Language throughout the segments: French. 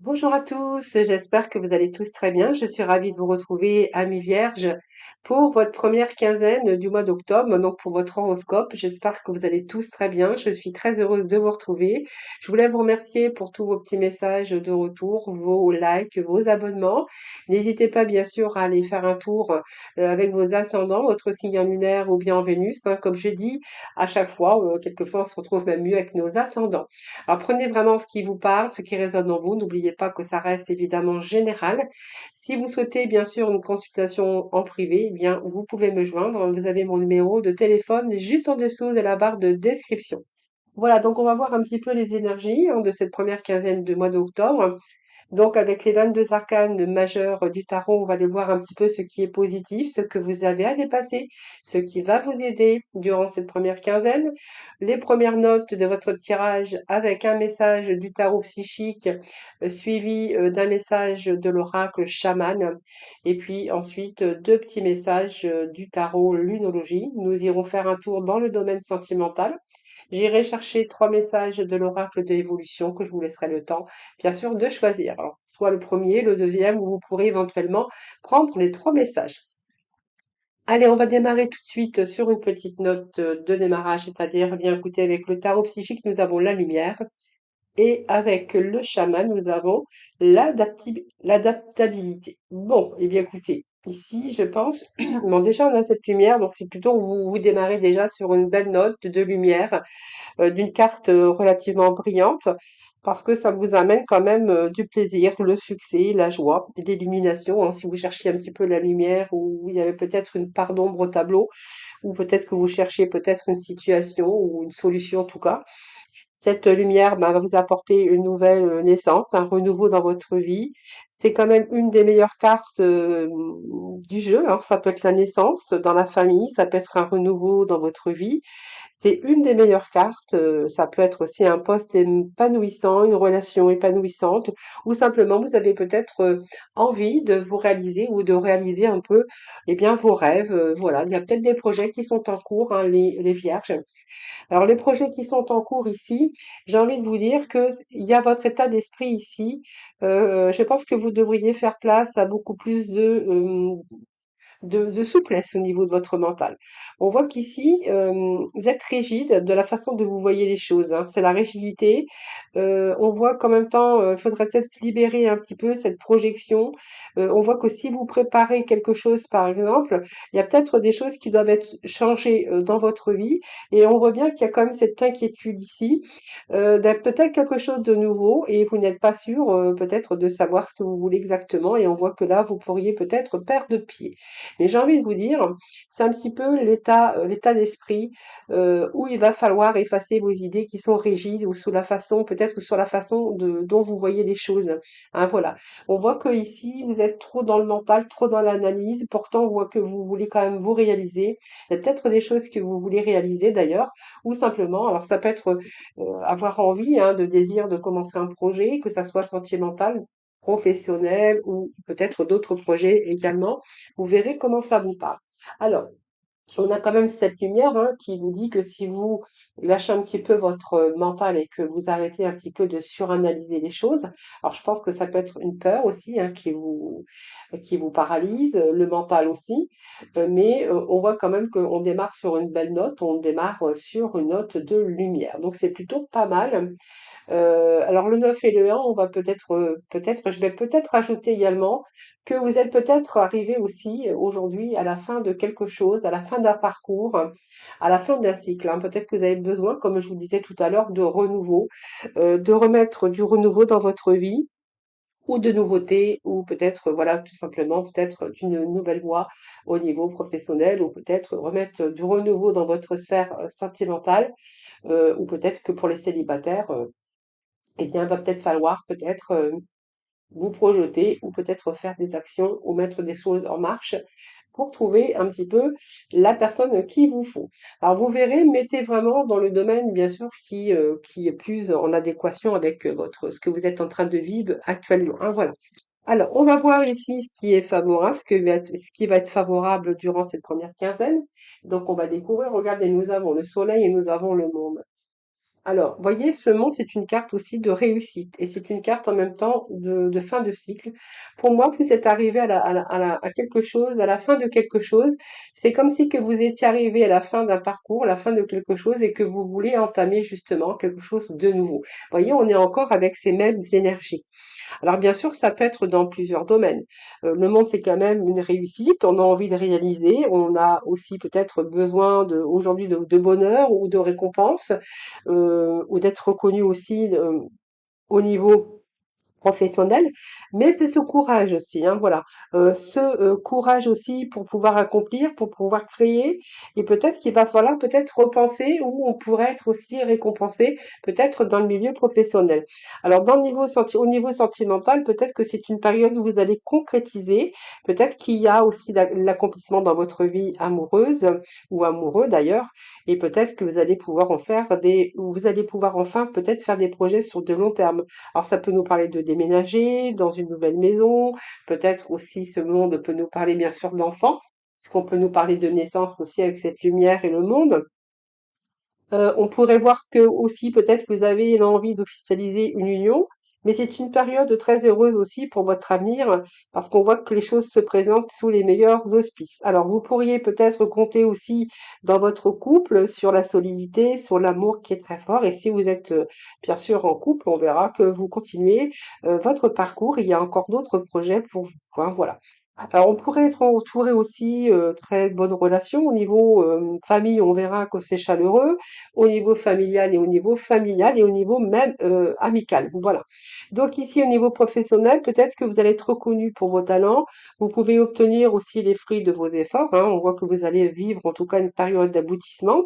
Bonjour à tous, j'espère que vous allez tous très bien. Je suis ravie de vous retrouver, amis vierges, pour votre première quinzaine du mois d'octobre, donc pour votre horoscope. J'espère que vous allez tous très bien. Je suis très heureuse de vous retrouver. Je voulais vous remercier pour tous vos petits messages de retour, vos likes, vos abonnements. N'hésitez pas, bien sûr, à aller faire un tour avec vos ascendants, votre signe lunaire ou bien en Vénus, hein. Comme je dis à chaque fois, quelquefois on se retrouve même mieux avec nos ascendants. Alors prenez vraiment ce qui vous parle, ce qui résonne en vous. N'oubliez pas que ça reste évidemment général. Si vous souhaitez bien sûr une consultation en privé, eh bien vous pouvez me joindre. Vous avez mon numéro de téléphone juste en dessous de la barre de description. Voilà, donc on va voir un petit peu les énergies de cette première quinzaine de mois d'octobre. Donc, avec les 22 arcanes majeures du tarot, on va aller voir un petit peu ce qui est positif, ce que vous avez à dépasser, ce qui va vous aider durant cette première quinzaine. Les premières notes de votre tirage avec un message du tarot psychique suivi d'un message de l'oracle chaman. Et puis ensuite, deux petits messages du tarot lunologie. Nous irons faire un tour dans le domaine sentimental. J'irai chercher trois messages de l'oracle de l'évolution que je vous laisserai le temps, bien sûr, de choisir. Alors, soit le premier, le deuxième, ou vous pourrez éventuellement prendre les trois messages. Allez, on va démarrer tout de suite sur une petite note de démarrage, c'est-à-dire, eh bien écoutez, avec le tarot psychique, nous avons la lumière, et avec le chaman, nous avons l'adaptabilité. Bon, eh bien écoutez, ici, je pense, bon, déjà on a cette lumière, donc c'est plutôt vous démarrez déjà sur une belle note de lumière d'une carte relativement brillante, parce que ça vous amène quand même du plaisir, le succès, la joie, l'illumination, hein. Si vous cherchiez un petit peu la lumière, ou il y avait peut-être une part d'ombre au tableau, ou peut-être que vous cherchiez peut-être une situation ou une solution en tout cas. Cette lumière va vous apporter une nouvelle naissance, un renouveau dans votre vie. C'est quand même une des meilleures cartes du jeu, hein. Ça peut être la naissance dans la famille, ça peut être un renouveau dans votre vie. C'est une des meilleures cartes. Ça peut être aussi un poste épanouissant, une relation épanouissante, ou simplement vous avez peut-être envie de vous réaliser ou de réaliser un peu, eh bien, vos rêves. Voilà, il y a peut-être des projets qui sont en cours, hein, les vierges. Alors, les projets qui sont en cours ici, j'ai envie de vous dire que il y a votre état d'esprit ici. Je pense que vous devriez faire place à beaucoup plus de souplesse au niveau de votre mental. On voit qu'ici, vous êtes rigide de la façon dont vous voyez les choses, hein. C'est la rigidité. On voit qu'en même temps, il faudrait peut-être se libérer un petit peu cette projection. On voit que si vous préparez quelque chose, par exemple, il y a peut-être des choses qui doivent être changées dans votre vie. Et on voit bien qu'il y a quand même cette inquiétude ici, d'être peut-être quelque chose de nouveau et vous n'êtes pas sûr, peut-être de savoir ce que vous voulez exactement. Et on voit que là, vous pourriez peut-être perdre pied. Mais j'ai envie de vous dire, c'est un petit peu l'état d'esprit où il va falloir effacer vos idées qui sont rigides ou sous la façon, peut-être sur la façon dont vous voyez les choses. Hein, voilà. On voit que ici, vous êtes trop dans le mental, trop dans l'analyse. Pourtant, on voit que vous voulez quand même vous réaliser. Il y a peut-être des choses que vous voulez réaliser d'ailleurs, ou simplement, alors ça peut être avoir envie, hein, de désir de commencer un projet, que ça soit sentimental, professionnel ou peut-être d'autres projets également. Vous verrez comment ça vous parle. Alors, on a quand même cette lumière, hein, qui vous dit que si vous lâchez un petit peu votre mental et que vous arrêtez un petit peu de suranalyser les choses, alors je pense que ça peut être une peur aussi, hein, qui vous paralyse, le mental aussi, mais on voit quand même qu'on démarre sur une belle note, on démarre sur une note de lumière. Donc c'est plutôt pas mal. Alors le 9 et le 1, on va je vais peut-être ajouter également que vous êtes peut-être arrivé aussi aujourd'hui à la fin de quelque chose, à la fin d'un parcours, à la fin d'un cycle, hein. Peut-être que vous avez besoin, comme je vous disais tout à l'heure, de renouveau, de remettre du renouveau dans votre vie ou de nouveautés ou peut-être, voilà, tout simplement, peut-être d'une nouvelle voie au niveau professionnel ou peut-être remettre du renouveau dans votre sphère sentimentale, ou peut-être que pour les célibataires, eh bien, va peut-être falloir peut-être vous projeter ou peut-être faire des actions ou mettre des choses en marche pour trouver un petit peu la personne qu'il vous faut. Alors vous verrez, mettez vraiment dans le domaine, bien sûr, qui est plus en adéquation avec ce que vous êtes en train de vivre actuellement, hein, voilà. Alors, on va voir ici ce qui est favorable, ce qui va être favorable durant cette première quinzaine. Donc, on va découvrir, regardez, nous avons le soleil et nous avons le monde. Alors, voyez, ce monde, c'est une carte aussi de réussite et c'est une carte en même temps de fin de cycle. Pour moi, vous êtes arrivé à quelque chose, à la fin de quelque chose. C'est comme si que vous étiez arrivé à la fin d'un parcours, à la fin de quelque chose et que vous voulez entamer justement quelque chose de nouveau. Voyez, on est encore avec ces mêmes énergies. Alors bien sûr, ça peut être dans plusieurs domaines. Le monde, c'est quand même une réussite, on a envie de réaliser, on a aussi peut-être besoin aujourd'hui de bonheur ou de récompense, ou d'être reconnu aussi au niveau professionnel, mais c'est ce courage aussi, hein, voilà. Ce courage aussi pour pouvoir accomplir, pour pouvoir créer, et peut-être qu'il va falloir peut-être repenser ou on pourrait être aussi récompensé peut-être dans le milieu professionnel. Alors dans le au niveau sentimental, peut-être que c'est une période où vous allez concrétiser, peut-être qu'il y a aussi l'accomplissement dans votre vie amoureuse ou amoureux d'ailleurs, et peut-être que vous allez pouvoir en faire ou vous allez pouvoir enfin peut-être faire des projets sur de long terme. Alors ça peut nous parler de déménager dans une nouvelle maison, peut-être aussi ce monde peut nous parler bien sûr d'enfants, parce qu'on peut nous parler de naissance aussi avec cette lumière et le monde. On pourrait voir que aussi peut-être vous avez l'envie d'officialiser une union, mais c'est une période très heureuse aussi pour votre avenir parce qu'on voit que les choses se présentent sous les meilleurs auspices. Alors vous pourriez peut-être compter aussi dans votre couple sur la solidité, sur l'amour qui est très fort. Et si vous êtes bien sûr en couple, on verra que vous continuez votre parcours. Il y a encore d'autres projets pour vous, hein, voilà. Alors, on pourrait être entouré aussi très bonnes relations au niveau famille, on verra que c'est chaleureux au niveau familial et au niveau familial et au niveau même amical. Voilà. Donc ici, au niveau professionnel, peut-être que vous allez être reconnu pour vos talents. Vous pouvez obtenir aussi les fruits de vos efforts, hein. On voit que vous allez vivre en tout cas une période d'aboutissement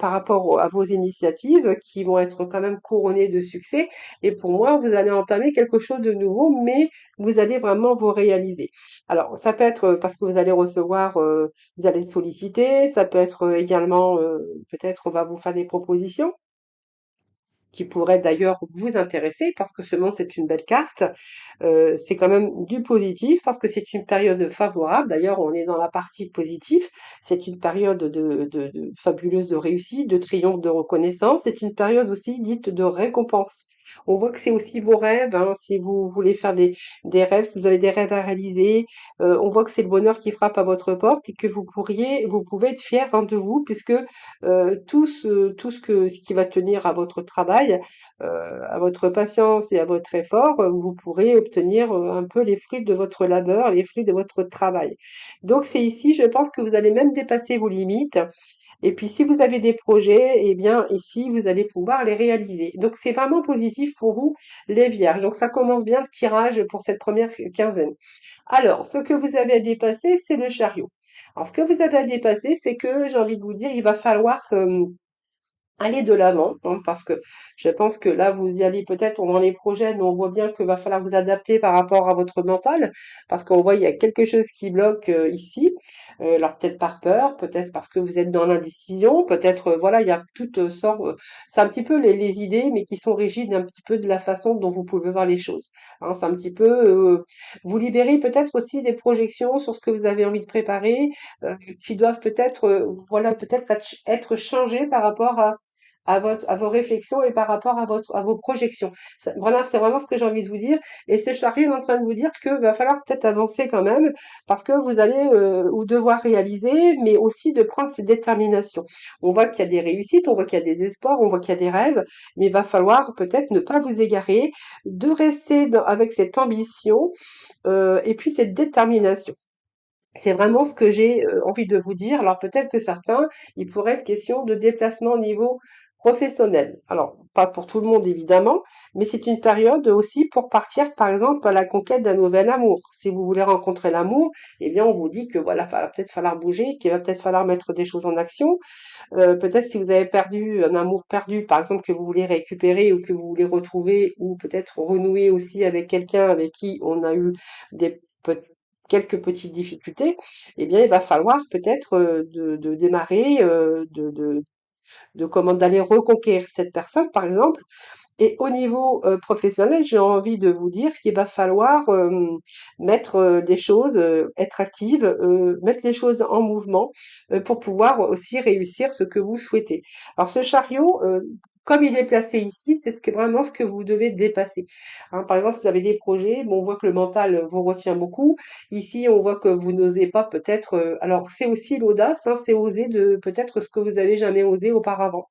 par rapport à vos initiatives qui vont être quand même couronnées de succès. Et pour moi, vous allez entamer quelque chose de nouveau, mais vous allez vraiment vous réaliser. Alors, ça peut être parce que vous allez recevoir, vous allez être sollicité, ça peut être également, peut-être on va vous faire des propositions qui pourraient d'ailleurs vous intéresser parce que ce monde c'est une belle carte. C'est quand même du positif parce que c'est une période favorable. D'ailleurs, on est dans la partie positive. C'est une période fabuleuse de réussite, de triomphe, de reconnaissance. C'est une période aussi dite de récompense. On voit que c'est aussi vos rêves, hein, si vous voulez faire des rêves, si vous avez des rêves à réaliser. On voit que c'est le bonheur qui frappe à votre porte et que vous pouvez être fier, hein, de vous puisque ce qui va tenir à votre travail, à votre patience et à votre effort, vous pourrez obtenir un peu les fruits de votre labeur, les fruits de votre travail. Donc c'est ici, je pense que vous allez même dépasser vos limites. Et puis si vous avez des projets, eh bien ici, vous allez pouvoir les réaliser. Donc c'est vraiment positif pour vous, les vierges. Donc ça commence bien le tirage pour cette première quinzaine. Alors, ce que vous avez à dépasser, c'est le chariot. Alors, ce que vous avez à dépasser, c'est que, j'ai envie de vous dire, il va falloir aller de l'avant, hein, parce que je pense que là, vous y allez peut-être dans les projets, mais on voit bien qu'il va falloir vous adapter par rapport à votre mental, parce qu'on voit il y a quelque chose qui bloque ici. Alors peut-être par peur, peut-être parce que vous êtes dans l'indécision, peut-être voilà, il y a toutes sortes. C'est un petit peu les idées, mais qui sont rigides un petit peu de la façon dont vous pouvez voir les choses. Hein, c'est un petit peu vous libérer peut-être aussi des projections sur ce que vous avez envie de préparer, qui doivent peut-être voilà peut-être être changées par rapport à vos réflexions et par rapport à vos projections. Voilà, c'est vraiment ce que j'ai envie de vous dire. Et ce chariot est en train de vous dire que va falloir peut-être avancer quand même, parce que vous allez ou devoir réaliser, mais aussi de prendre cette détermination. On voit qu'il y a des réussites, on voit qu'il y a des espoirs, on voit qu'il y a des rêves, mais il va falloir peut-être ne pas vous égarer, de rester avec cette ambition et puis cette détermination. C'est vraiment ce que j'ai envie de vous dire. Alors peut-être que certains, il pourrait être question de déplacement au niveau professionnel. Alors, pas pour tout le monde évidemment, mais c'est une période aussi pour partir, par exemple, à la conquête d'un nouvel amour. Si vous voulez rencontrer l'amour, eh bien, on vous dit que voilà, va peut-être falloir bouger, qu'il va peut-être falloir mettre des choses en action. Peut-être si vous avez perdu un amour perdu, par exemple, que vous voulez récupérer ou que vous voulez retrouver, ou peut-être renouer aussi avec quelqu'un avec qui on a eu des quelques petites difficultés, eh bien, il va falloir peut-être de démarrer, d'aller reconquérir cette personne, par exemple. Et au niveau professionnel, j'ai envie de vous dire qu'il va falloir mettre des choses, être active, mettre les choses en mouvement pour pouvoir aussi réussir ce que vous souhaitez. Alors ce chariot, comme il est placé ici, c'est vraiment ce que vous devez dépasser. Hein, par exemple, si vous avez des projets, bon, on voit que le mental vous retient beaucoup. Ici, on voit que vous n'osez pas peut-être. Alors, c'est aussi l'audace, hein, c'est oser de peut-être ce que vous avez jamais osé auparavant.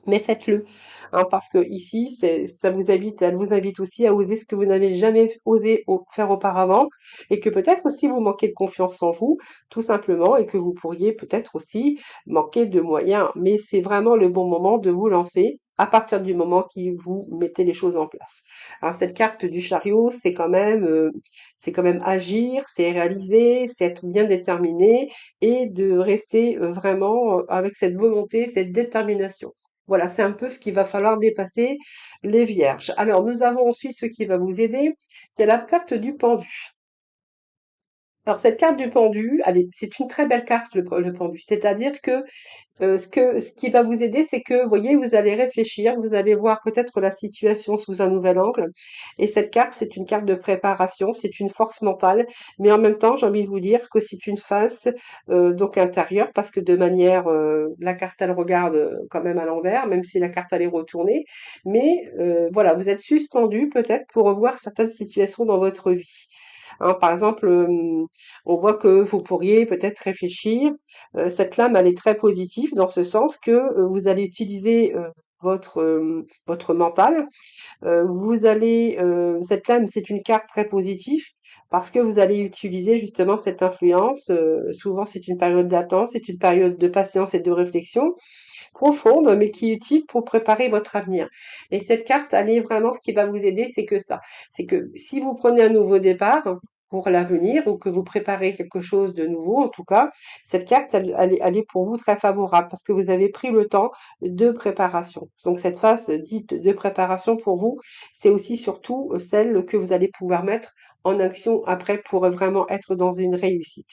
Mais faites-le, hein, parce que ici, ça vous invite, elle vous invite aussi à oser ce que vous n'avez jamais osé faire auparavant, et que peut-être aussi vous manquez de confiance en vous, tout simplement, et que vous pourriez peut-être aussi manquer de moyens. Mais c'est vraiment le bon moment de vous lancer à partir du moment où vous mettez les choses en place. Alors, cette carte du chariot, c'est quand même agir, c'est réaliser, c'est être bien déterminé et de rester vraiment avec cette volonté, cette détermination. Voilà, c'est un peu ce qu'il va falloir dépasser les vierges. Alors, nous avons ensuite ce qui va vous aider, c'est la carte du pendu. Alors, cette carte du pendu, c'est une très belle carte, le pendu. C'est-à-dire que ce qui va vous aider, c'est que, vous voyez, vous allez réfléchir, vous allez voir peut-être la situation sous un nouvel angle. Et cette carte, c'est une carte de préparation, c'est une force mentale, mais en même temps, j'ai envie de vous dire que c'est une face donc intérieure, parce que de manière, la carte, elle regarde quand même à l'envers, même si la carte, elle est retournée. Mais voilà, vous êtes suspendu peut-être pour revoir certaines situations dans votre vie. Hein, par exemple, on voit que vous pourriez peut-être réfléchir cette lame, elle est très positive dans ce sens que vous allez utiliser votre mental. Cette lame, c'est une carte très positive parce que vous allez utiliser justement cette influence. Souvent, c'est une période d'attente, c'est une période de patience et de réflexion profonde, mais qui est utile pour préparer votre avenir. Et cette carte, elle est vraiment ce qui va vous aider, c'est que ça. C'est que si vous prenez un nouveau départ pour l'avenir ou que vous préparez quelque chose de nouveau, en tout cas, cette carte, elle est pour vous très favorable parce que vous avez pris le temps de préparation. Donc cette phase dite de préparation pour vous, c'est aussi surtout celle que vous allez pouvoir mettre en action après pour vraiment être dans une réussite.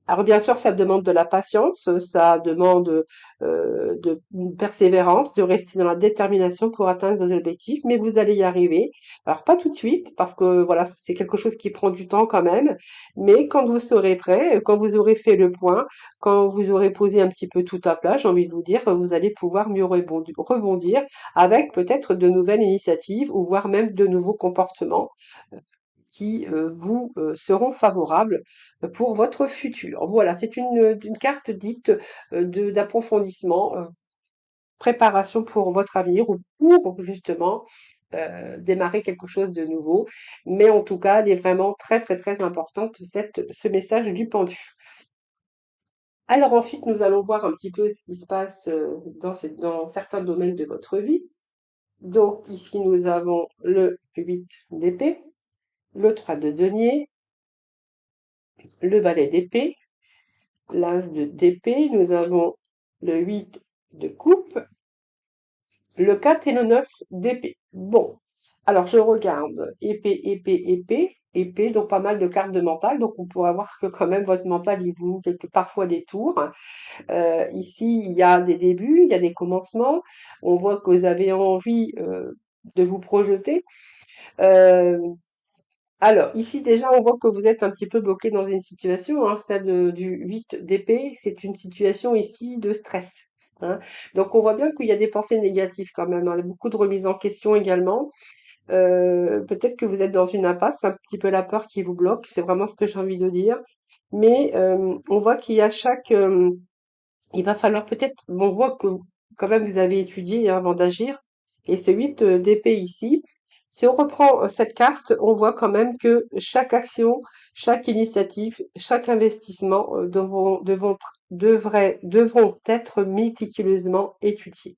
Alors bien sûr, ça demande de la patience, ça demande de une persévérance, de rester dans la détermination pour atteindre vos objectifs, mais vous allez y arriver. Alors pas tout de suite, parce que voilà, c'est quelque chose qui prend du temps quand même, mais quand vous serez prêt, quand vous aurez fait le point, quand vous aurez posé un petit peu tout à plat, j'ai envie de vous dire, vous allez pouvoir mieux rebondir avec peut-être de nouvelles initiatives ou voire même de nouveaux comportements qui vous seront favorables pour votre futur. Voilà, c'est une carte dite d'approfondissement, préparation pour votre avenir ou pour justement démarrer quelque chose de nouveau. Mais en tout cas, elle est vraiment très très très importante, ce message du pendu. Alors ensuite, nous allons voir un petit peu ce qui se passe dans certains domaines de votre vie. Donc ici, nous avons le 8 d'épée, le 3 de denier, le valet d'épée, l'as d'épée, nous avons le 8 de coupe, le 4 et le 9 d'épée. Bon, alors je regarde épée, épée, épée, épée, donc pas mal de cartes de mental, donc on pourrait voir que quand même votre mental, il vous parfois des tours. Ici, il y a des débuts, il y a des commencements, on voit que vous avez envie de vous projeter. Euh, Alors, ici déjà, on voit que vous êtes un petit peu bloqué dans une situation, hein, celle du 8 d'épée, c'est une situation ici de stress. Hein. Donc, on voit bien qu'il y a des pensées négatives quand même, hein, beaucoup de remises en question également. Peut-être que vous êtes dans une impasse, c'est un petit peu la peur qui vous bloque, c'est vraiment ce que j'ai envie de dire. Mais on voit qu'il y a il va falloir peut-être, bon, on voit que quand même vous avez étudié hein, avant d'agir, et ce 8 d'épée ici, si on reprend cette carte, on voit quand même que chaque action, chaque initiative, chaque investissement devront être méticuleusement étudiés.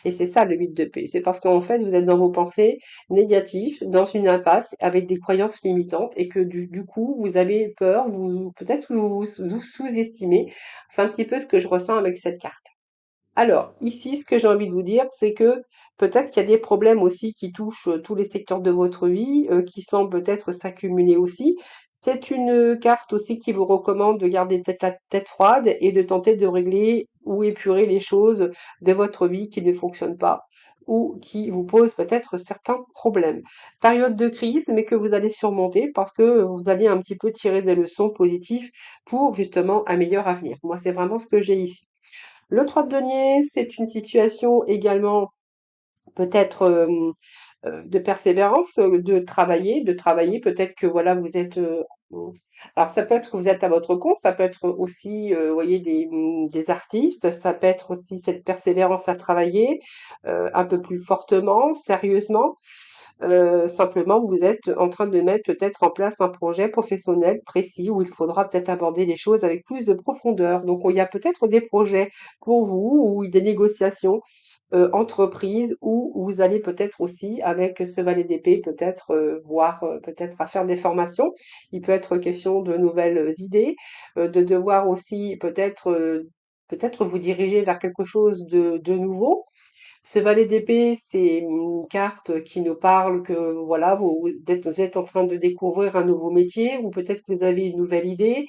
Et c'est ça le 8 d'épée, c'est parce qu'en fait vous êtes dans vos pensées négatives, dans une impasse, avec des croyances limitantes, et que du coup vous avez peur, peut-être que vous sous-estimez c'est un petit peu ce que je ressens avec cette carte. Alors, ici, ce que j'ai envie de vous dire, c'est que peut-être qu'il y a des problèmes aussi qui touchent tous les secteurs de votre vie, qui semblent peut-être s'accumuler aussi. C'est une carte aussi qui vous recommande de garder la tête froide et de tenter de régler ou épurer les choses de votre vie qui ne fonctionnent pas ou qui vous posent peut-être certains problèmes. Période de crise, mais que vous allez surmonter parce que vous allez un petit peu tirer des leçons positives pour justement un meilleur avenir. Moi, c'est vraiment ce que j'ai ici. Le 3 de denier, c'est une situation également peut-être de persévérance, de travailler. Peut-être que voilà, vous êtes. Alors ça peut être que vous êtes à votre compte, ça peut être aussi, vous voyez, des artistes, ça peut être aussi cette persévérance à travailler un peu plus fortement, sérieusement. Simplement, vous êtes en train de mettre peut-être en place un projet professionnel précis où il faudra peut-être aborder les choses avec plus de profondeur. Donc, il y a peut-être des projets pour vous ou des négociations entreprises où vous allez peut-être aussi, avec ce valet d'épée, peut-être voir, peut-être à faire des formations. Il peut être question de nouvelles idées, de devoir aussi peut-être vous diriger vers quelque chose de nouveau. Ce valet d'épée, c'est une carte qui nous parle que voilà, vous êtes en train de découvrir un nouveau métier ou peut-être que vous avez une nouvelle idée.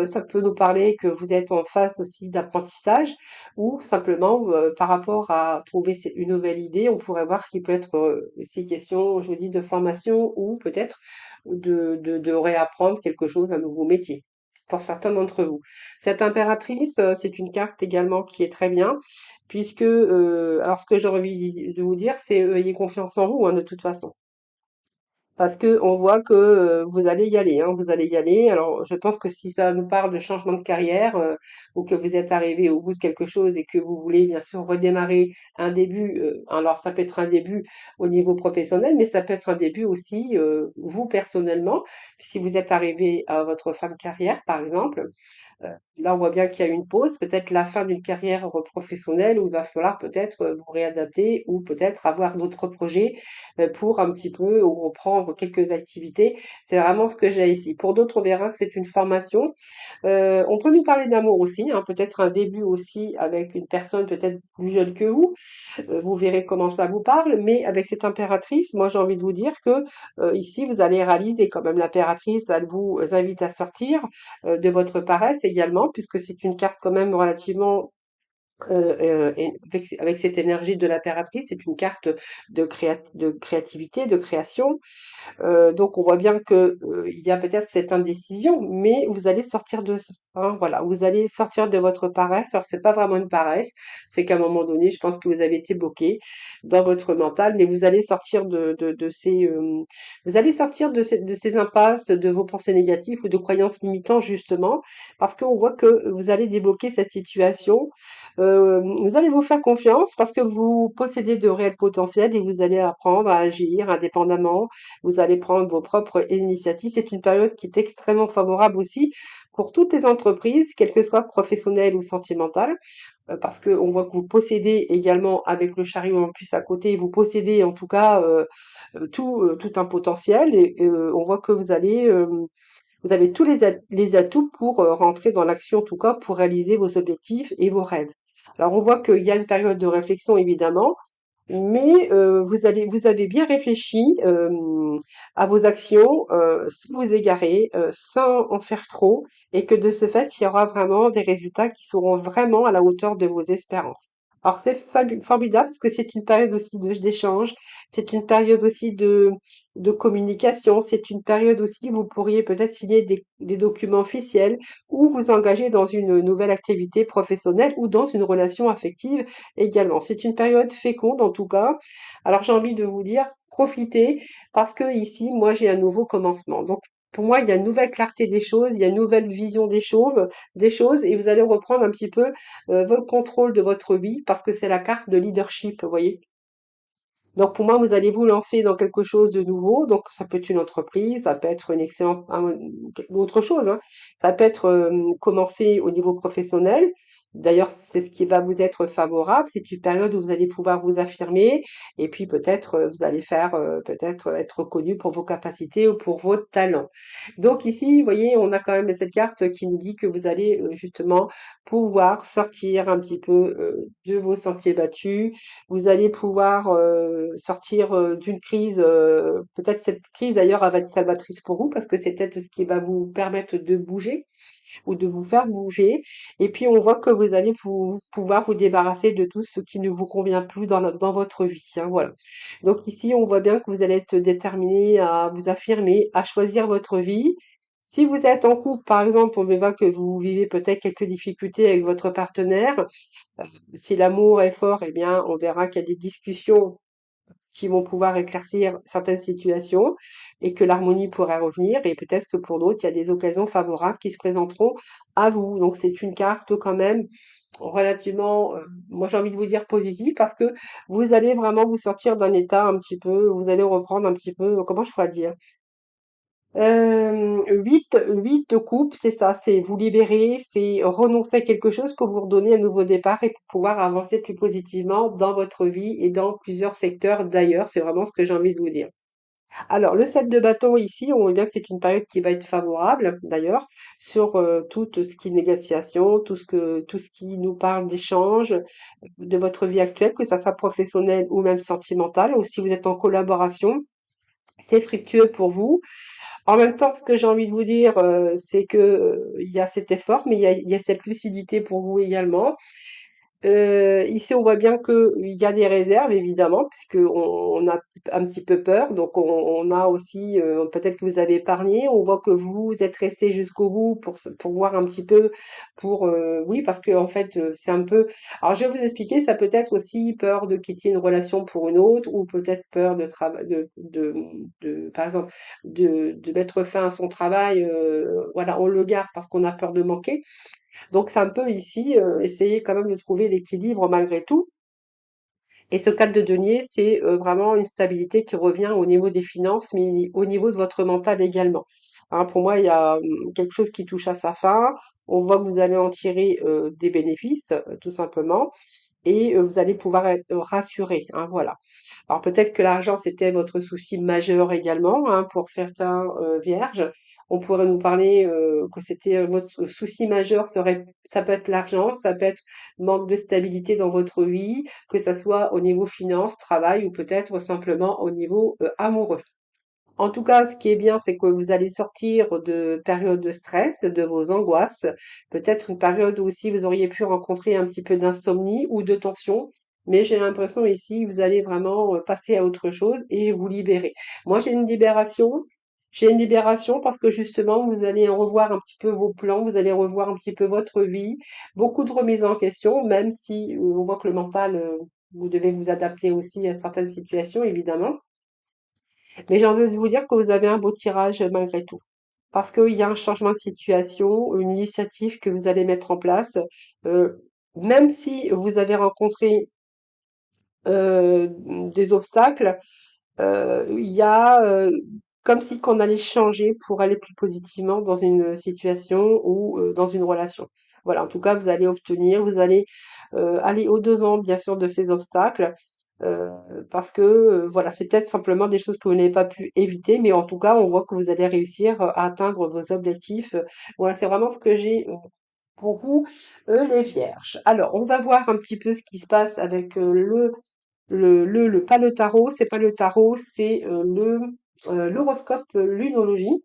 Ça peut nous parler que vous êtes en phase aussi d'apprentissage ou simplement par rapport à trouver une nouvelle idée, on pourrait voir qu'il peut être aussi question, je vous dis, de formation ou peut-être de réapprendre quelque chose, un nouveau métier pour certains d'entre vous. Cette impératrice, c'est une carte également qui est très bien, puisque, alors ce que j'ai envie de vous dire, c'est ayez confiance en vous, hein, de toute façon. Parce que on voit que vous allez y aller, hein, vous allez y aller. Alors, je pense que si ça nous parle de changement de carrière ou que vous êtes arrivé au bout de quelque chose et que vous voulez bien sûr redémarrer un début, alors ça peut être un début au niveau professionnel, mais ça peut être un début aussi vous personnellement. Si vous êtes arrivé à votre fin de carrière, par exemple, là, on voit bien qu'il y a une pause, peut-être la fin d'une carrière professionnelle où il va falloir peut-être vous réadapter ou peut-être avoir d'autres projets pour un petit peu ou reprendre quelques activités. C'est vraiment ce que j'ai ici. Pour d'autres, on verra que c'est une formation. On peut nous parler d'amour aussi, hein, peut-être un début aussi avec une personne peut-être plus jeune que vous. Vous verrez comment ça vous parle, mais avec cette impératrice, moi j'ai envie de vous dire que ici vous allez réaliser quand même l'impératrice, elle vous invite à sortir de votre paresse également, puisque c'est une carte quand même relativement avec cette énergie de l'impératrice, c'est une carte de créativité, de création, donc on voit bien que, il y a peut-être cette indécision, mais vous allez sortir de ça, hein, voilà. Vous allez sortir de votre paresse. Alors c'est pas vraiment une paresse, c'est qu'à un moment donné, je pense que vous avez été bloqué dans votre mental, mais vous allez sortir de ces, vous allez sortir de ces impasses, de vos pensées négatives ou de croyances limitantes justement, parce qu'on voit que vous allez débloquer cette situation. Vous allez vous faire confiance parce que vous possédez de réels potentiels et vous allez apprendre à agir indépendamment, vous allez prendre vos propres initiatives. C'est une période qui est extrêmement favorable aussi pour toutes les entreprises, quelles que soient professionnelles ou sentimentales, parce qu'on voit que vous possédez également, avec le chariot en plus à côté, vous possédez en tout cas tout un potentiel et on voit que vous avez tous les atouts pour rentrer dans l'action, en tout cas pour réaliser vos objectifs et vos rêves. Alors on voit qu'il y a une période de réflexion évidemment, mais vous avez bien réfléchi à vos actions sans vous égarer, sans en faire trop, et que de ce fait, il y aura vraiment des résultats qui seront vraiment à la hauteur de vos espérances. Alors c'est formidable parce que c'est une période aussi d'échange, c'est une période aussi de communication, c'est une période aussi où vous pourriez peut-être signer des documents officiels ou vous engager dans une nouvelle activité professionnelle ou dans une relation affective également. C'est une période féconde en tout cas. Alors j'ai envie de vous dire, profitez parce que ici, moi, j'ai un nouveau commencement. Donc pour moi, il y a une nouvelle clarté des choses, il y a une nouvelle vision des choses, et vous allez reprendre un petit peu votre contrôle de votre vie parce que c'est la carte de leadership, vous voyez. Donc pour moi, vous allez vous lancer dans quelque chose de nouveau. Donc ça peut être une entreprise, ça peut être une excellente autre chose, hein. Ça peut être commencer au niveau professionnel. D'ailleurs, c'est ce qui va vous être favorable. C'est une période où vous allez pouvoir vous affirmer et puis peut-être vous allez faire peut-être être reconnu pour vos capacités ou pour vos talents. Donc ici, vous voyez, on a quand même cette carte qui nous dit que vous allez justement pouvoir sortir un petit peu de vos sentiers battus, vous allez pouvoir sortir d'une crise, peut-être cette crise d'ailleurs elle va être salvatrice pour vous parce que c'est peut-être ce qui va vous permettre de bouger ou de vous faire bouger. Et puis on voit que vous allez pouvoir vous débarrasser de tout ce qui ne vous convient plus dans votre vie, hein, voilà. Donc ici, on voit bien que vous allez être déterminé à vous affirmer, à choisir votre vie Si vous êtes en couple, par exemple, on voit que vous vivez peut-être quelques difficultés avec votre partenaire. euh, Si l'amour est fort, eh bien, on verra qu'il y a des discussions qui vont pouvoir éclaircir certaines situations et que l'harmonie pourrait revenir. Et peut-être que pour d'autres, il y a des occasions favorables qui se présenteront à vous. Donc, c'est une carte quand même relativement, moi j'ai envie de vous dire positive parce que vous allez vraiment vous sortir d'un état un petit peu, vous allez reprendre un petit peu, comment je pourrais dire? 8 de coupe, c'est ça, c'est vous libérer, c'est renoncer à quelque chose pour vous redonner un nouveau départ et pour pouvoir avancer plus positivement dans votre vie et dans plusieurs secteurs d'ailleurs. C'est vraiment ce que j'ai envie de vous dire. Alors, le 7 de bâton ici, on voit bien que c'est une période qui va être favorable d'ailleurs sur tout ce qui est négociation, tout ce qui nous parle d'échange de votre vie actuelle, que ça soit professionnel ou même sentimental, ou si vous êtes en collaboration, c'est fructueux pour vous. En même temps, ce que j'ai envie de vous dire, c'est que, il y a cet effort, mais il y a cette lucidité pour vous également. Ici, on voit bien qu'il y a des réserves, évidemment, on a un petit peu peur. Donc, on a aussi, peut-être que vous avez épargné. On voit que vous êtes resté jusqu'au bout pour voir un petit peu, oui, parce que en fait, c'est un peu. Alors, je vais vous expliquer. Ça peut être aussi peur de quitter une relation pour une autre, ou peut-être peur de travail, par exemple, de mettre fin à son travail. Voilà, on le garde parce qu'on a peur de manquer. Donc c'est un peu ici, essayer quand même de trouver l'équilibre malgré tout. Et ce 4 de denier, c'est vraiment une stabilité qui revient au niveau des finances, mais au niveau de votre mental également. Hein, pour moi, il y a quelque chose qui touche à sa fin. On voit que vous allez en tirer des bénéfices, tout simplement, et vous allez pouvoir être rassuré. Hein, voilà. Alors peut-être que l'argent, c'était votre souci majeur également, hein, pour certains vierges. On pourrait nous parler que c'était votre souci majeur ça peut être l'argent, ça peut être manque de stabilité dans votre vie, que ça soit au niveau finance, travail ou peut-être simplement au niveau amoureux. En tout cas, ce qui est bien, c'est que vous allez sortir de périodes de stress, de vos angoisses, peut-être une période où aussi vous auriez pu rencontrer un petit peu d'insomnie ou de tension, mais j'ai l'impression ici, vous allez vraiment passer à autre chose et vous libérer. Moi, j'ai une libération parce que justement, vous allez revoir un petit peu vos plans, vous allez revoir un petit peu votre vie, beaucoup de remises en question, même si on voit que le mental, vous devez vous adapter aussi à certaines situations, évidemment. Mais j'ai envie de vous dire que vous avez un beau tirage malgré tout. Parce qu'il y a un changement de situation, une initiative que vous allez mettre en place. Euh, Même si vous avez rencontré euh, des obstacles, il y a comme si qu'on allait changer pour aller plus positivement dans une situation ou dans une relation. Voilà, en tout cas, vous allez obtenir, vous allez aller au-devant, bien sûr, de ces obstacles, euh, parce que voilà, c'est peut-être simplement des choses que vous n'avez pas pu éviter, mais en tout cas, on voit que vous allez réussir à atteindre vos objectifs. Voilà, c'est vraiment ce que j'ai pour vous, les vierges. Alors, on va voir un petit peu ce qui se passe avec pas le tarot, c'est pas le tarot, c'est l'horoscope lunologie.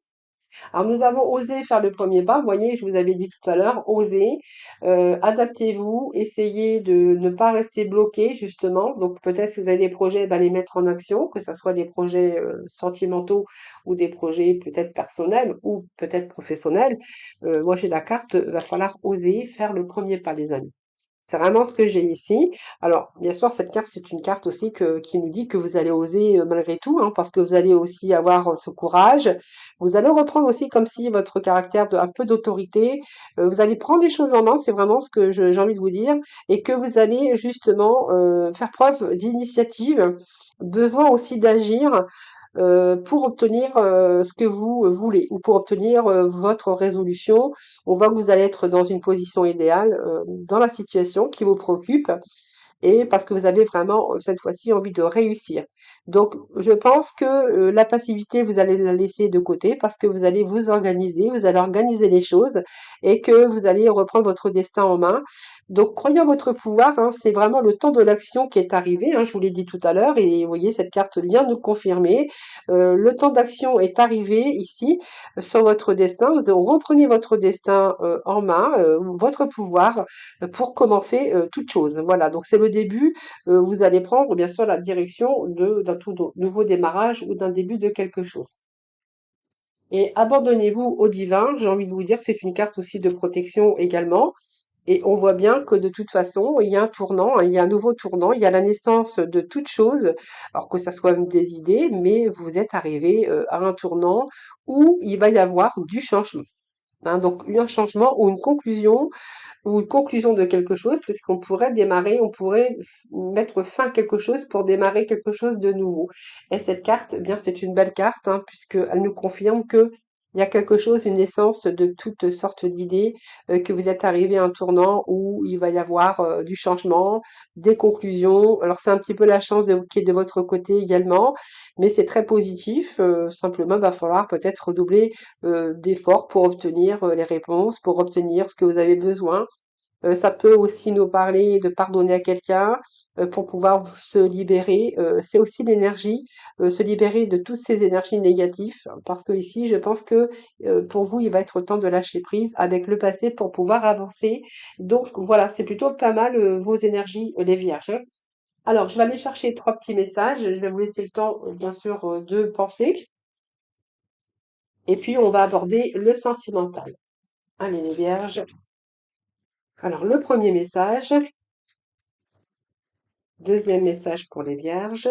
Alors nous avons osé faire le premier pas, vous voyez, je vous avais dit tout à l'heure, osez, adaptez-vous, essayez de ne pas rester bloqué justement. Donc peut-être si vous avez des projets, bah, les mettre en action, que ce soit des projets sentimentaux ou des projets peut-être personnels ou peut-être professionnels. Moi j'ai la carte, va falloir oser faire le premier pas, les amis. C'est vraiment ce que j'ai ici. Alors, bien sûr, cette carte, c'est une carte aussi qui nous dit que vous allez oser malgré tout, hein, parce que vous allez aussi avoir ce courage. Vous allez reprendre aussi comme si votre caractère un peu d'autorité, vous allez prendre les choses en main, c'est vraiment ce que j'ai envie de vous dire, et que vous allez justement faire preuve d'initiative, besoin aussi d'agir pour obtenir ce que vous voulez ou pour obtenir votre résolution. On voit que vous allez être dans une position idéale dans la situation qui vous préoccupe et parce que vous avez vraiment cette fois-ci envie de réussir. Donc, je pense que la passivité, vous allez la laisser de côté parce que vous allez vous organiser, vous allez organiser les choses et que vous allez reprendre votre destin en main. Donc, croyez en votre pouvoir, hein, c'est vraiment le temps de l'action qui est arrivé, hein, je vous l'ai dit tout à l'heure et vous voyez, cette carte vient de confirmer. Le temps d'action est arrivé ici sur votre destin. Vous reprenez votre destin en main, votre pouvoir pour commencer toute chose. Voilà, donc c'est le début. Vous allez prendre bien sûr la direction d'un tout nouveau démarrage ou d'un début de quelque chose. Et abandonnez-vous au divin, j'ai envie de vous dire que c'est une carte aussi de protection également. Et on voit bien que de toute façon, il y a un tournant, hein, il y a un nouveau tournant, il y a la naissance de toute chose, alors que ça soit des idées, mais vous êtes arrivé à un tournant où il va y avoir du changement. Hein, donc un changement ou une conclusion de quelque chose, parce qu'on pourrait démarrer, on pourrait mettre fin à quelque chose pour démarrer quelque chose de nouveau. Et cette carte, eh bien, c'est une belle carte, hein, puisqu'elle nous confirme que il y a quelque chose, une naissance de toutes sortes d'idées, que vous êtes arrivé à un tournant où il va y avoir du changement, des conclusions. Alors c'est un petit peu la chance qui est de votre côté également, mais c'est très positif. Simplement, il va falloir peut-être redoubler d'efforts pour obtenir les réponses, pour obtenir ce que vous avez besoin. Ça peut aussi nous parler de pardonner à quelqu'un pour pouvoir se libérer. C'est aussi l'énergie, se libérer de toutes ces énergies négatives, parce que ici, je pense que pour vous, il va être temps de lâcher prise avec le passé pour pouvoir avancer. Donc voilà, c'est plutôt pas mal vos énergies, les vierges, hein. Alors, je vais aller chercher trois petits messages. Je vais vous laisser le temps, bien sûr, de penser. Et puis, on va aborder le sentimental. Allez, les vierges. Alors, le premier message, deuxième message pour les vierges.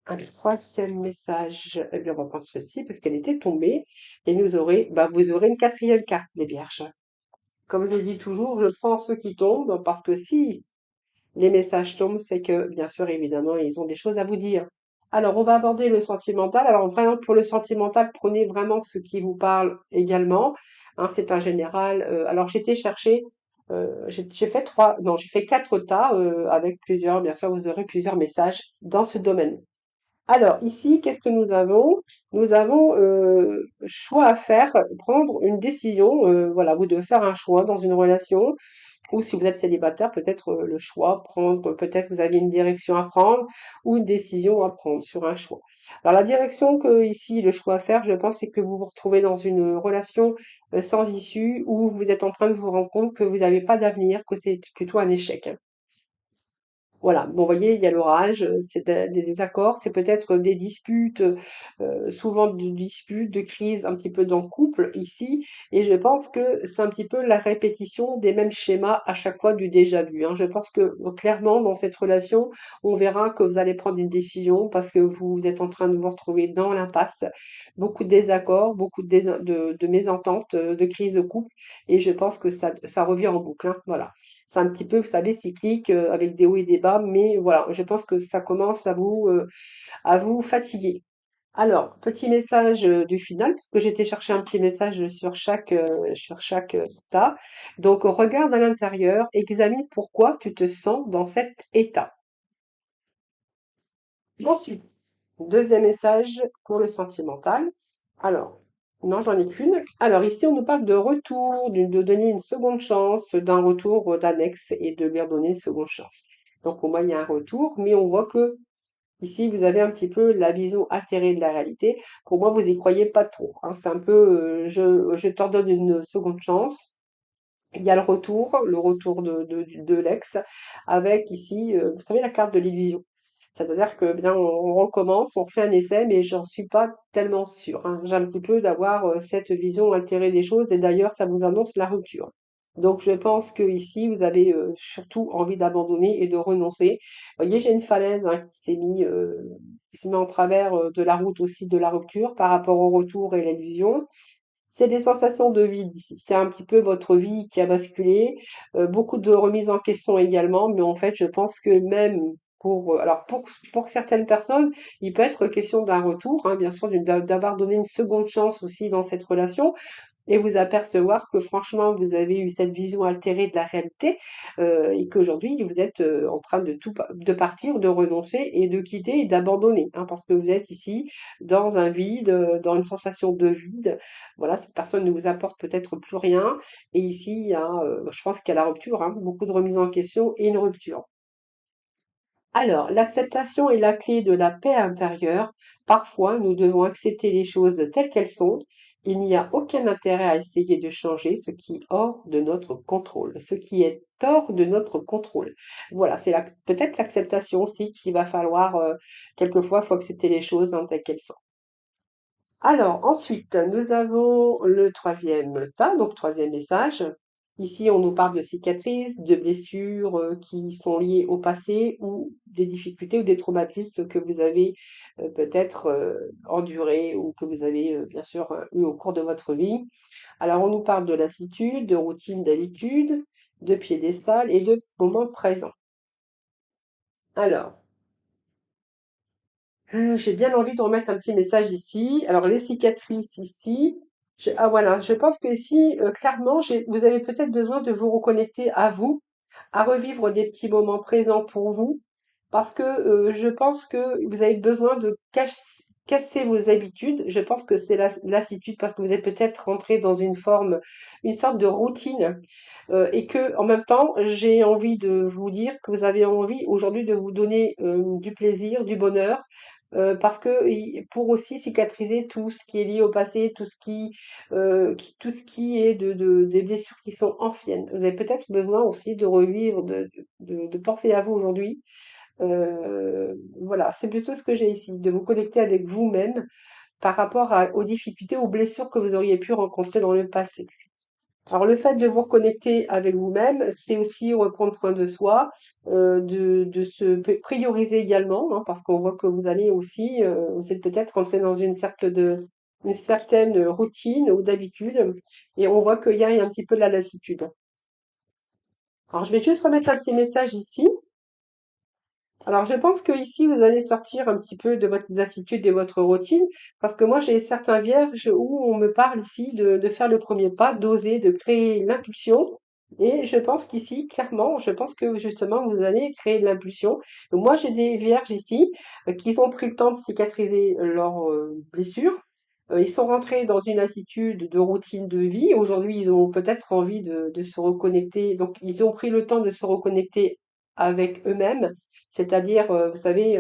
Allez, troisième message, eh bien, on va prendre celle-ci parce qu'elle était tombée. Et vous aurez une quatrième carte, les vierges. Comme je le dis toujours, je prends ceux qui tombent parce que si les messages tombent, c'est que, bien sûr, évidemment, ils ont des choses à vous dire. Alors, on va aborder le sentimental. Alors, vraiment, pour le sentimental, prenez vraiment ce qui vous parle également. Hein, c'est un général. Alors, j'étais chercher, j'ai fait non, j'ai fait quatre tas avec plusieurs. Bien sûr, vous aurez plusieurs messages dans ce domaine. Alors, ici, qu'est-ce que nous avons? Nous avons choix à faire, prendre une décision. Voilà, vous devez faire un choix dans une relation. Ou si vous êtes célibataire, peut-être le choix, prendre, peut-être vous avez une direction à prendre ou une décision à prendre sur un choix. Alors la direction que ici, le choix à faire, je pense, c'est que vous vous retrouvez dans une relation sans issue où vous êtes en train de vous rendre compte que vous n'avez pas d'avenir, que c'est plutôt un échec. Voilà, bon, vous voyez, il y a l'orage, c'est des désaccords, c'est peut-être des disputes, souvent de disputes, de crises un petit peu dans le couple ici, et je pense que c'est un petit peu la répétition des mêmes schémas à chaque fois du déjà vu, hein. Je pense que clairement dans cette relation, on verra que vous allez prendre une décision parce que vous êtes en train de vous retrouver dans l'impasse, beaucoup de désaccords, beaucoup de mésententes, de crises de couple, et je pense que ça revient en boucle, hein, voilà. C'est un petit peu, vous savez, cyclique, avec des hauts et des bas, mais voilà, je pense que ça commence à vous fatiguer. Alors, petit message du final, parce que j'étais chercher un petit message sur chaque tas. Donc, regarde à l'intérieur, examine pourquoi tu te sens dans cet état. Ensuite, deuxième message pour le sentimental. Alors, non, j'en ai qu'une. Alors, ici, on nous parle de retour, de donner une seconde chance, d'un retour d'annexe et de lui redonner une seconde chance. Donc, au moins, il y a un retour, mais on voit que ici, vous avez un petit peu la vision atterrée de la réalité. Pour moi, vous y croyez pas trop, hein. C'est un peu, je te redonne une seconde chance. Il y a le retour de l'ex, avec ici, vous savez, la carte de l'illusion. C'est-à-dire que bien, on recommence, on refait un essai, mais j'en suis pas tellement sûre, hein. J'ai un petit peu d'avoir cette vision altérée des choses, et d'ailleurs, ça vous annonce la rupture. Donc, je pense que ici, vous avez surtout envie d'abandonner et de renoncer. Vous voyez, j'ai une falaise hein, qui s'est mis en travers de la route aussi de la rupture par rapport au retour et l'illusion. C'est des sensations de vide ici. C'est un petit peu votre vie qui a basculé, beaucoup de remises en question également, mais en fait, je pense que même pour certaines personnes, il peut être question d'un retour, hein, bien sûr, d'avoir donné une seconde chance aussi dans cette relation, et vous apercevoir que franchement, vous avez eu cette vision altérée de la réalité et qu'aujourd'hui, vous êtes en train de partir, de renoncer et de quitter et d'abandonner, hein, parce que vous êtes ici dans un vide, dans une sensation de vide. Voilà, cette personne ne vous apporte peut-être plus rien. Et ici, je pense qu'il y a la rupture, hein, beaucoup de remises en question et une rupture. Alors, l'acceptation est la clé de la paix intérieure. Parfois, nous devons accepter les choses telles qu'elles sont. Il n'y a aucun intérêt à essayer de changer ce qui est hors de notre contrôle, ce qui est hors de notre contrôle. Voilà, c'est peut-être l'acceptation aussi qu'il va falloir, quelquefois, il faut accepter les choses hein, telles qu'elles sont. Alors, ensuite, nous avons le troisième pas, donc troisième message. Ici, on nous parle de cicatrices, de blessures qui sont liées au passé ou des difficultés ou des traumatismes que vous avez peut-être endurés ou que vous avez bien sûr eu au cours de votre vie. Alors, on nous parle de lassitude, de routine, d'habitude, de piédestal et de moment présent. Alors, j'ai bien envie de remettre un petit message ici. Alors, les cicatrices ici. Ah voilà, je pense que ici, clairement, vous avez peut-être besoin de vous reconnecter à vous, à revivre des petits moments présents pour vous, parce que je pense que vous avez besoin de casser vos habitudes. Je pense que c'est la lassitude parce que vous êtes peut-être rentré dans une forme, une sorte de routine, et que en même temps, j'ai envie de vous dire que vous avez envie aujourd'hui de vous donner du plaisir, du bonheur, parce que pour aussi cicatriser tout ce qui est lié au passé, tout ce qui est des blessures qui sont anciennes. Vous avez peut-être besoin aussi de revivre, de penser à vous aujourd'hui. Voilà, c'est plutôt ce que j'ai ici, de vous connecter avec vous-même par rapport aux difficultés, aux blessures que vous auriez pu rencontrer dans le passé. Alors le fait de vous reconnecter avec vous-même, c'est aussi reprendre soin de soi, de se prioriser également, hein, parce qu'on voit que vous allez aussi, vous êtes peut-être rentré dans une certaine routine ou d'habitude, et on voit qu'il y a un petit peu de la lassitude. Alors je vais juste remettre un petit message ici. Alors, je pense que ici, vous allez sortir un petit peu de votre lassitude et votre routine, parce que moi, j'ai certains vierges où on me parle ici de faire le premier pas, d'oser, de créer l'impulsion. Et je pense qu'ici, clairement, je pense que justement, vous allez créer de l'impulsion. Moi, j'ai des vierges ici qui ont pris le temps de cicatriser leurs blessures. Ils sont rentrés dans une lassitude de routine de vie. Aujourd'hui, ils ont peut-être envie de se reconnecter. Donc, ils ont pris le temps de se reconnecter avec eux-mêmes, c'est-à-dire, vous savez,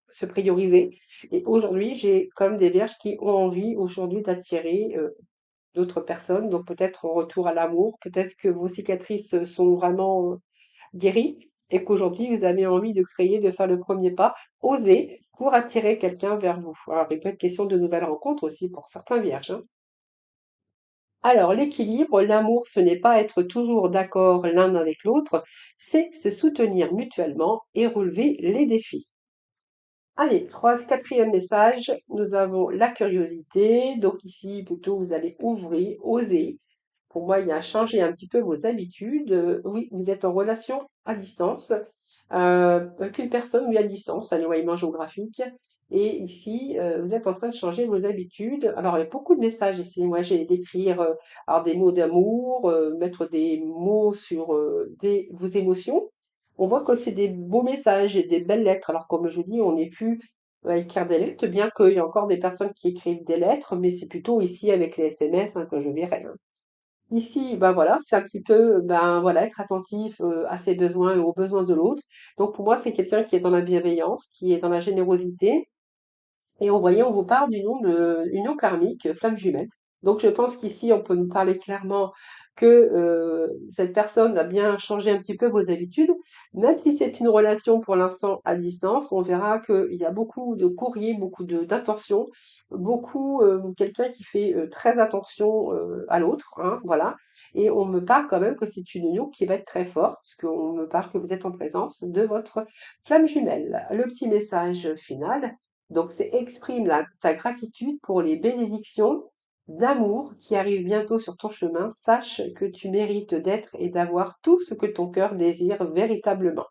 se prioriser. Et aujourd'hui, j'ai comme des vierges qui ont envie aujourd'hui d'attirer d'autres personnes, donc peut-être en retour à l'amour, peut-être que vos cicatrices sont vraiment guéries et qu'aujourd'hui vous avez envie de créer, de faire le premier pas, oser pour attirer quelqu'un vers vous. Alors, il peut être question de nouvelles rencontres aussi pour certains vierges, hein. Alors, l'équilibre, l'amour, ce n'est pas être toujours d'accord l'un avec l'autre, c'est se soutenir mutuellement et relever les défis. Allez, quatrième message, nous avons la curiosité. Donc ici, plutôt, vous allez ouvrir, oser. Pour moi, il y a changer un petit peu vos habitudes. Oui, vous êtes en relation à distance, avec une personne, oui, à distance, à l'éloignement géographique. Et ici, vous êtes en train de changer vos habitudes. Alors, il y a beaucoup de messages ici. Moi, j'ai d'écrire alors des mots d'amour, mettre des mots sur vos émotions. On voit que c'est des beaux messages et des belles lettres. Alors, comme je dis, on n'est plus à écrire des lettres, bien qu'il y a encore des personnes qui écrivent des lettres, mais c'est plutôt ici avec les SMS hein, que je verrai, hein. Ici, ben voilà, c'est un petit peu, ben voilà, être attentif à ses besoins et aux besoins de l'autre. Donc, pour moi, c'est quelqu'un qui est dans la bienveillance, qui est dans la générosité, et on voyait, on vous parle d'une union karmique, flamme jumelle. Donc je pense qu'ici, on peut nous parler clairement que cette personne a bien changé un petit peu vos habitudes. Même si c'est une relation pour l'instant à distance, on verra qu'il y a beaucoup de courriers, beaucoup d'intentions, beaucoup quelqu'un qui fait très attention à l'autre, hein, voilà. Et on me parle quand même que c'est une union qui va être très forte, parce qu'on me parle que vous êtes en présence de votre flamme jumelle. Le petit message final. Donc, c'est exprime ta gratitude pour les bénédictions d'amour qui arrivent bientôt sur ton chemin. Sache que tu mérites d'être et d'avoir tout ce que ton cœur désire véritablement.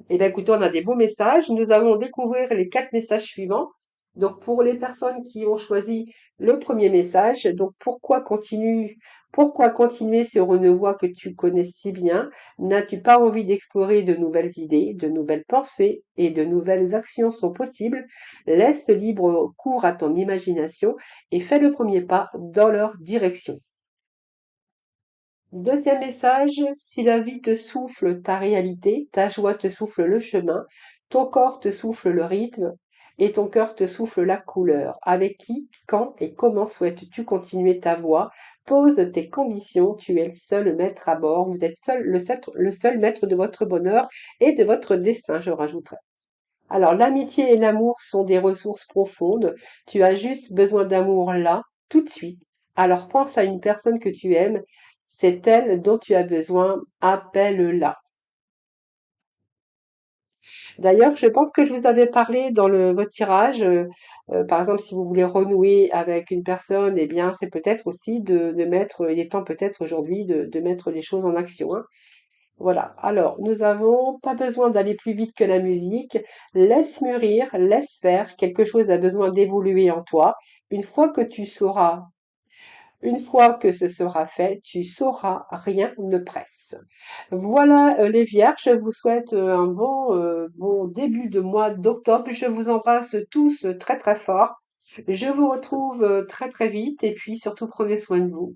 Eh bien, écoutez, on a des beaux messages. Nous allons découvrir les 4 messages suivants. Donc, pour les personnes qui ont choisi le premier message, donc pourquoi continuer sur une voie que tu connais si bien? N'as-tu pas envie d'explorer de nouvelles idées, de nouvelles pensées et de nouvelles actions sont possibles? Laisse libre cours à ton imagination et fais le premier pas dans leur direction. Deuxième message, si la vie te souffle ta réalité, ta joie te souffle le chemin, ton corps te souffle le rythme et ton cœur te souffle la couleur. Avec qui, quand et comment souhaites-tu continuer ta voie? Pose tes conditions, tu es le seul maître à bord, vous êtes le seul maître de votre bonheur et de votre destin, je rajouterai. Alors, l'amitié et l'amour sont des ressources profondes. Tu as juste besoin d'amour là, tout de suite. Alors, pense à une personne que tu aimes. C'est elle dont tu as besoin. Appelle-la. D'ailleurs, je pense que je vous avais parlé dans votre tirage. Par exemple, si vous voulez renouer avec une personne, eh bien, c'est peut-être aussi de mettre, il est temps peut-être aujourd'hui de mettre les choses en action, hein. Voilà. Alors, nous avons pas besoin d'aller plus vite que la musique. Laisse mûrir, laisse faire. Quelque chose a besoin d'évoluer en toi. Une fois que tu sauras, une fois que ce sera fait, tu sauras, rien ne presse. Voilà, les vierges, je vous souhaite un bon début de mois d'octobre. Je vous embrasse tous très très fort. Je vous retrouve très très vite et puis surtout prenez soin de vous.